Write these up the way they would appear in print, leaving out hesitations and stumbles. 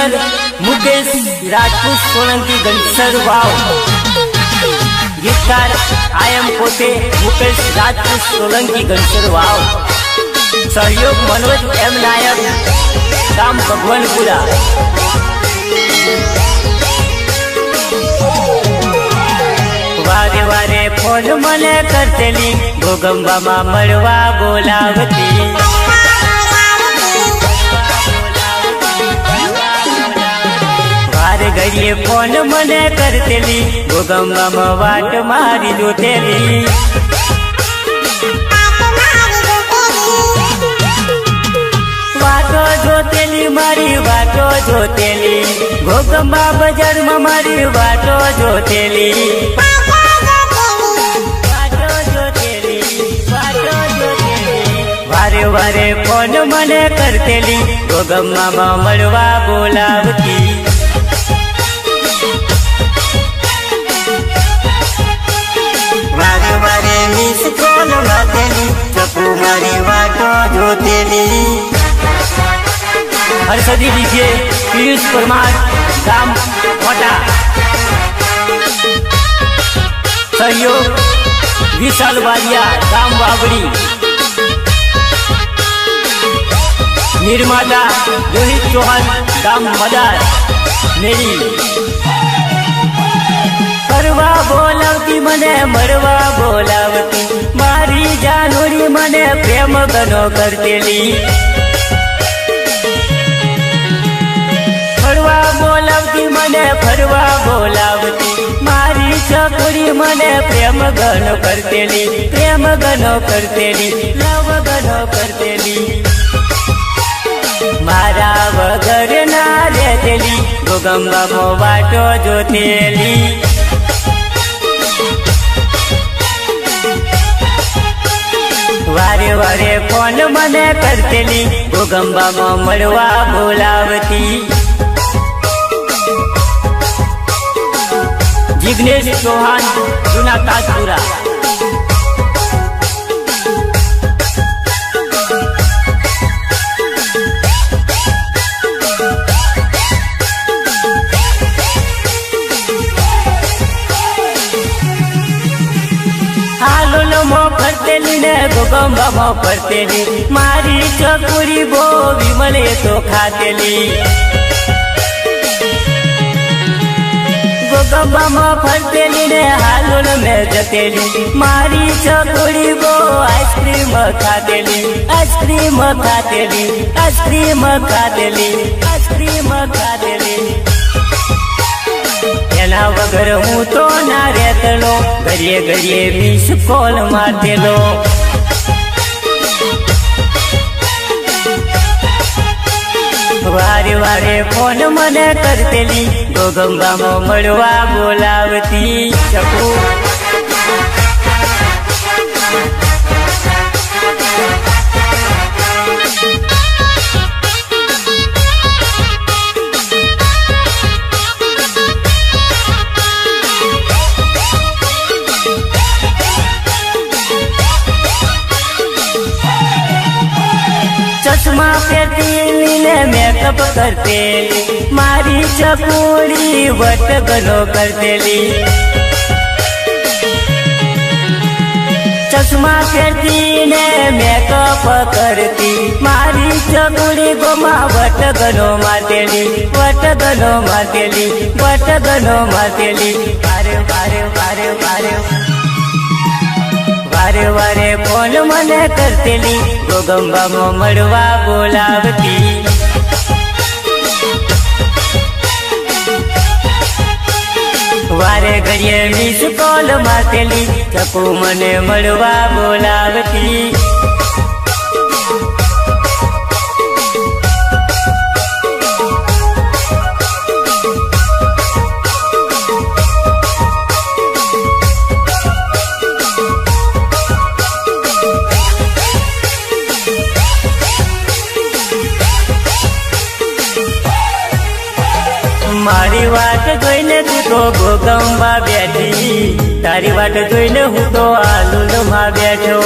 Singer Mukesh Rajput Solanki ગણસર વાવ, ગીતકાર આયમ પોતે મુકેશ રાજપૂત સોલંકી ગણસર વાવ, સહયોગ મનોજ એમ નાયક ગામ ભગવાનપુરા। વારે વારે ફોન મને કરતેલી ભોગંબામાં મળવા બોલાવતી, વારે ઘડીએ ફોન મને કરતેલી ભોગંબામાં વાટ મારી જોતેલી, વાતો જોતેલી મારી વાતો જોતેલી, ભોગંબા બજારમાં મારી વાતો જોતેલી, વારે વારે ફોન મને કરતેલી ભોગંબામાં મળવા બોલાવતી, વારે વારે મિસ કોલ માટેલી ચપુ મારી વાતો જોતેલી। હર્ષદી ડીજે પિયુષ પરમાર ગામ મોટા, સહયોગ વિશાલ બારિયા ગામ વાવડી, નિર્માતા રોહિત ચૌહાણ ગામ મદાર મેરી। ફરવા બોલાવતી મને મળવા બોલાવતી, મારી જાનોરી મને પ્રેમ ગનો કરતેલી, ફરવા બોલાવતી મને ફરવા બોલાવતી, મારી છોકરી મને પ્રેમ ગનો કરતેલી, પ્રેમ ગનો કરતેલી, લવ ગનો કરતેલી, મારા વગર ના રહેતેલી ભોગંબામાં વાટો જોતેલી, વારે વારે ફોન મને કરતેલી ભોગંબામાં મળવા બોલાવતી। जिग्नेश चौहान जूना ताजपुरा। हालो नमो फरतेली ने भोगंबामा फरतेली, मारी चकुरी बो विमले तो खातेली, भोगंबामा फरतेली ने हालोल में जतेली, मारी चकुरी बो आइसक्रीम खातेली, आइसक्रीम खातेली, आइसक्रीम खातेली, आइसक्रीम खातेली। एना वगर हूँ तो ना रहतलो, घड़िए घड़िए मिस कॉल मारतेलो, वारे वारे फोन मने करतेली भोगंबाમાં મળવા બોલાવતી। ચકુ चश्मा पहरती ने मेकअप करतेली, मारी चपूड़ी वट गलो करतेली, चश्मा पहरती ने मेकअप करती, मारी चपूड़ी गोमा वट गलो मारतेली, वट गलो मारतेली, वट गलो मारतेली। वारे वारे वारे वारे वारे वारे फोन मने करतेली भोगंबाમાં મળવા બોલાવતી, वारे घड़िए मिस कॉल मारतेली चपू मने મળવા બોલાવતી। मारी वाट जोईने तू तो भोगंबा बैठी, तारी वाट जोईने हूँ तो आलूल में बैठो,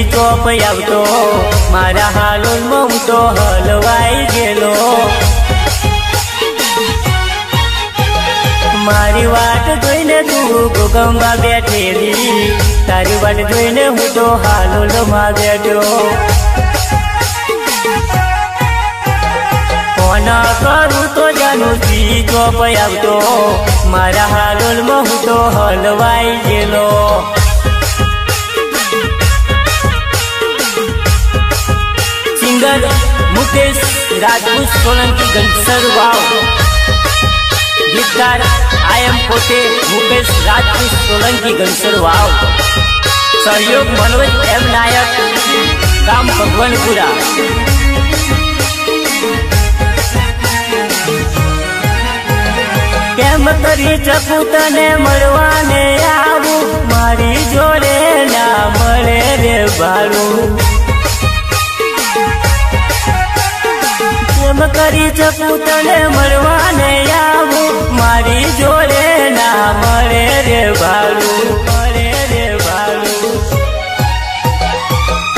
ચોપ આવતો મારા હાલોલમાં હું તો હલવાઈ ગયેલો મારી વાટ જોઈને તું ગોગંબા બેઠેલી તારી વાટ જોઈને હું તો હાલોલમાં બેઠો ફોન કરું તો જાનું જી ચોપ આવતો મારા હાલોલમાં હું તો હલવાઈ ગયેલો સિંગર મુકેશ રાજપૂત સોલંકી ગણસર વાવ ગીતકાર આયમ પોતે મુકેશ રાજપૂત સોલંકી ગણસર વાવ સહયોગ મનોજ એમ નાયક ગામ ભગવાનપુરા કેમ કરી શકું તને મળવાને આવું મારી જોડે ના મળે રે ભાડું કેમ કરી શકું તને મળવાને આવું મારી જોડે ના મળે રે ભાડું મળે રે ભાડું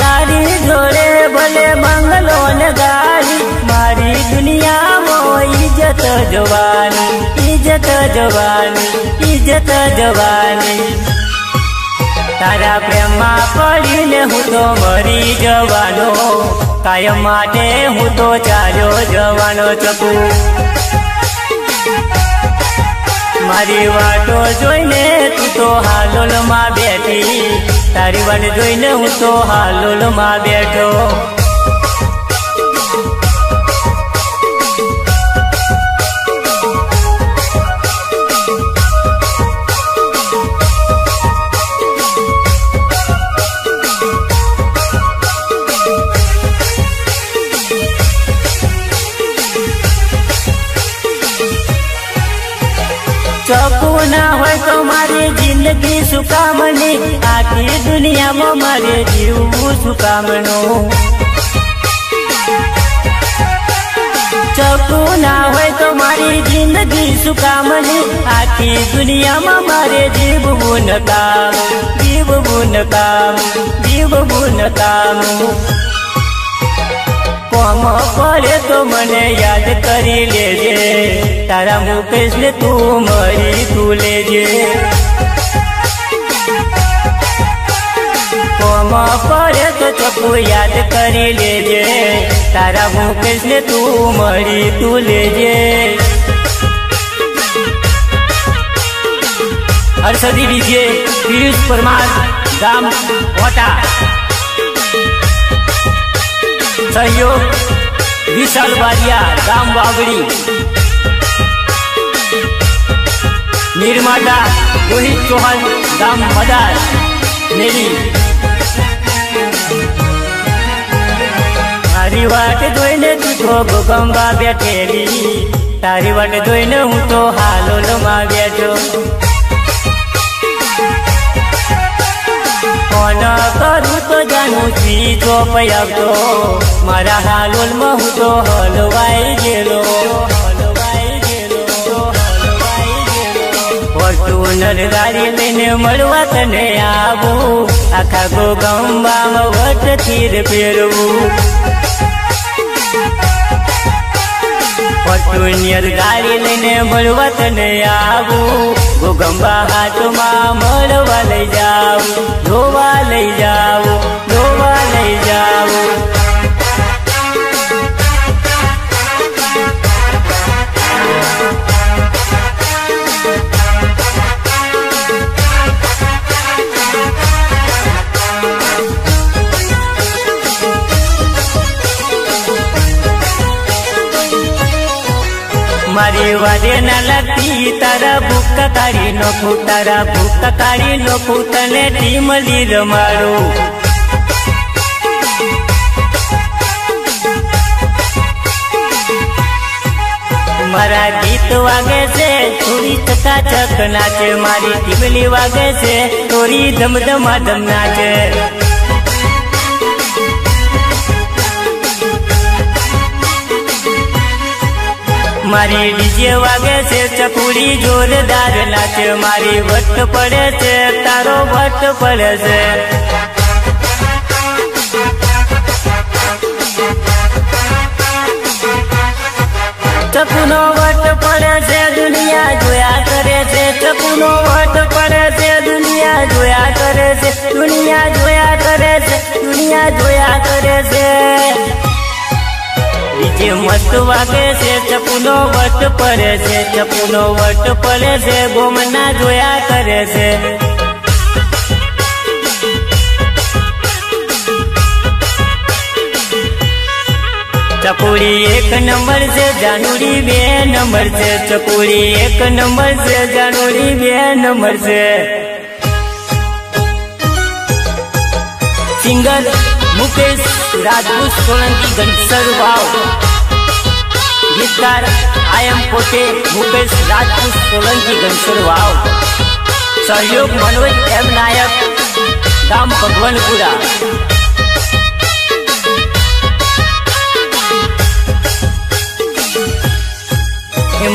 તારી જોડે ભલે બંગલો ને ગાડી મારી દુનિયામાં ઇજ્જત જવાની ઇજ્જત જવાની ઇજ્જત જવાની તારા પ્રેમમાં પડીને હું તો મરી જવાનો કાયમ માટે હું તો ચાલ્યો જવાનો શકું મારી વાતો જોઈને તું તો હાલોલમાં બેઠી તારી વાટ જોઈને હું તો હાલોલમાં બેઠો ચકુ ના હોય તો મારી જિંદગી સુકામની આખી દુનિયામાં મારે જીવવું સુકામનું ચકુ ના હોય તો મારી જિંદગી સુકામની આખી દુનિયામાં મારે જીવવું નકામ જીવવું નકામ જીવવું નકામ કોમ પડે તો મને યાદ કરી લેજે તારા મુકેશ ને તું મરી તું લેજે કોમ પડે તો ચકુ યાદ કરી લેજે તારા મુકેશ ને તું મરી તું લેજે હર્ષદી ડીજે પિયુષ પરમાર ગામ ઓટા સહયોગ વિશાલ બારિયા ગામ વાગડી નિર્માતા રોહિત ચૌહાણ ગામ મદાર નેરી તારી વાટ જોઈને તું તો ગોગંબા બેઠેલી તારી વાટ જોઈને હું તો હાલોલમાં બેઠો ફોન કરું તો જાનું જી ચોપ આવતો મારા હાલોલમાં હું તો હલવાઈ ગયેલો ફોર્ચ્યુનર ગાડી લઈને મળવા તને આવું આખા ગોગંબામાં વટથી ફેરવું ફોર્ચ્યુનર ગાડી લઈને મળવા તને આવું ગોગંબા હાથમાં મળવા લઈ જાવું જોવા લઈ જાવું જોવા લઈ જાવું મારી વાડે ના લાગતી તારા ભૂકા કાઢી નોખું તારા ભૂકા કાઢી નોખું તને ટીમલી રમાડું મારા ગીત વાગે છે થોડી ચકાચક નાચે મારી ટીમલી વાગે છે થોડી ધમધમાધમ નાચે મારી ડીજે વાગે છે ચકુડી જોરદાર નાચે મારી વટ પડે છે તારો વટ પડે છે ચકુનો વટ પડે છે દુનિયા જોયા કરે છે, ચકુનો વટ પડે છે દુનિયા જોયા કરે છે, દુનિયા જોયા કરે છે, દુનિયા જોયા કરે છે. ડીજે મસ્ત વાગે છે, ચકુનો વટ પડે છે, ચકુનો વટ પડે છે, ગોમના જોયા કરે છે. ચકુડી 1 નંબર છે, જાનુડી 2 નંબર છે, ચકુડી 1 નંબર છે, જાનુડી 2 નંબર છે. સિંગર મુકેશ રાજપૂત સોલંકી ઘનસર વાવ, ગીતકાર આયમ પોતે મુકેશ રાજપૂત સોલંકી ઘનસર વાવ, સહયોગ મનોજ એમ નાયક ગામ ભગવાનપુરા.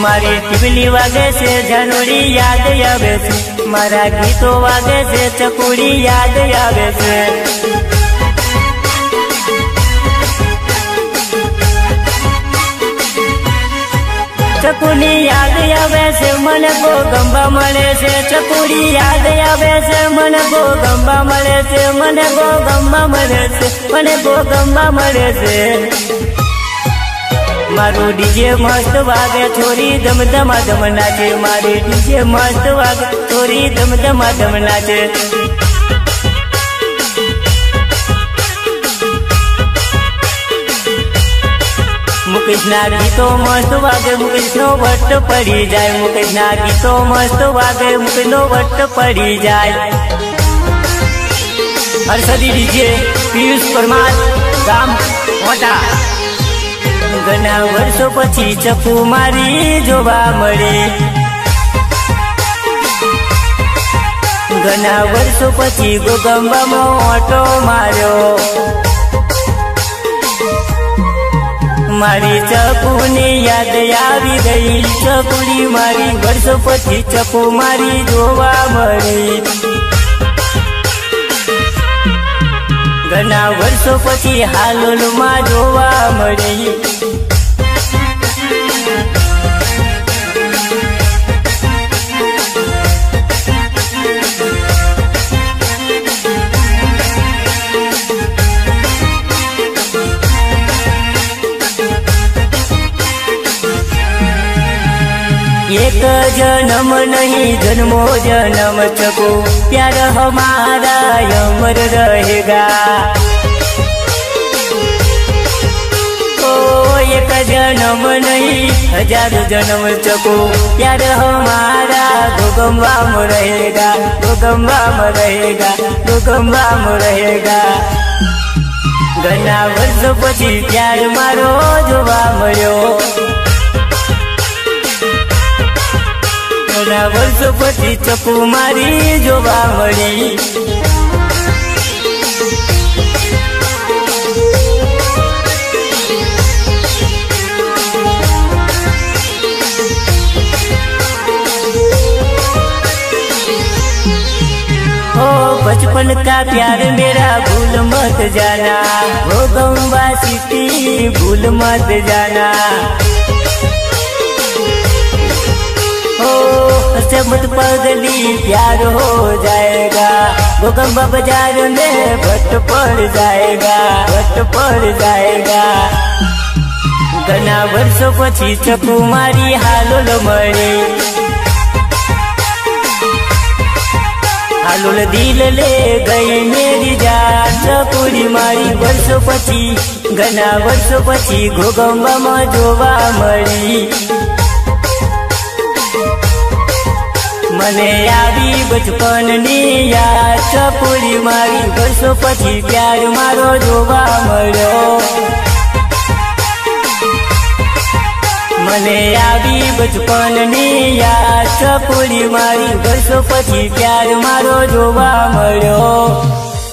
મારી ટીબલી વાગે છે, જાનુડી યાદ આવે છે, મારા ગીતો વાગે છે, ચકુડી યાદ આવે છે. ચકુની યાદ આવે છે, મને ગોગંબા મળે છે, ચકુડી યાદ આવે છે, મને ગોગંબા મળે છે, મને ગોગંબા મળે છે, મને ગોગંબા મળે છે. મારું ડીજે મસ્ત વાગે, છોરી ધમધમા ધમ નાચે, મારી ડીજે મસ્ત વાગે, છોરી ધમધમા ધમ નાચે. મુકેશના ગીતો મસ્ત વાગે, મુકેશનો વટ પડી જાય, મુકેશના ગીતો મસ્ત વાગે, મુકેશનો વટ પડી જાય. હર્ષદી ડીજે પિયુષ પરમાર ગામ મોટા. ઘણા વર્ષો પછી ચકુ મારી જોવા મળી, ઘણા વર્ષો પછી ગોગંબામાં ઓટો માર્યો. મારી ચકુની યાદ આવી ગઈ, ચકુડી મારી વર્ષો પછી ચકુ મારી જોવા મળી. ઘણા વર્ષો પછી હાલોલમાં જોવા મળી. एक जन्म नहीं जन्मो जन्म चको, प्यार हमारा अमर रहेगा. ओ एक जन्म नहीं 1000 जन्म चको, प्यार हमारा गोगंबा में रहेगा, गोगंबा में रहेगा, गोगंबा में रहेगा. घણા વર્ષો પછી પ્યાર મારો જોવા મળ્યો, ઘણા વર્ષો પછી ચકુ મારી જોવા મળી. बचपन का प्यार मेरा भूल मत जाना, गोगंबा सिटी भूल मत जाना. हो से मत पगली प्यार हो जाएगा, गोगंबा बाजार में भट्ट पड़ जाएगा, भट्ट पड़ जाएगा. घણા વર્ષો પછી ચકુ મારી હાલોલ મળી, હાલોલ દિલ લે ગઈ મેરી જાન. ચકુડી મારી વર્ષો પછી, ઘણા વર્ષો પછી ગોગંબામાં જોવા મળી. મને આવી બચપનની યાદ, ચકુડી મારી વર્ષો પછી પ્યાર મારો જોવા મળ્યો. મને આવી બચપનની યાદ, ચકુડી મારી વર્ષો પછી પ્યાર મારો જોવા મળ્યો.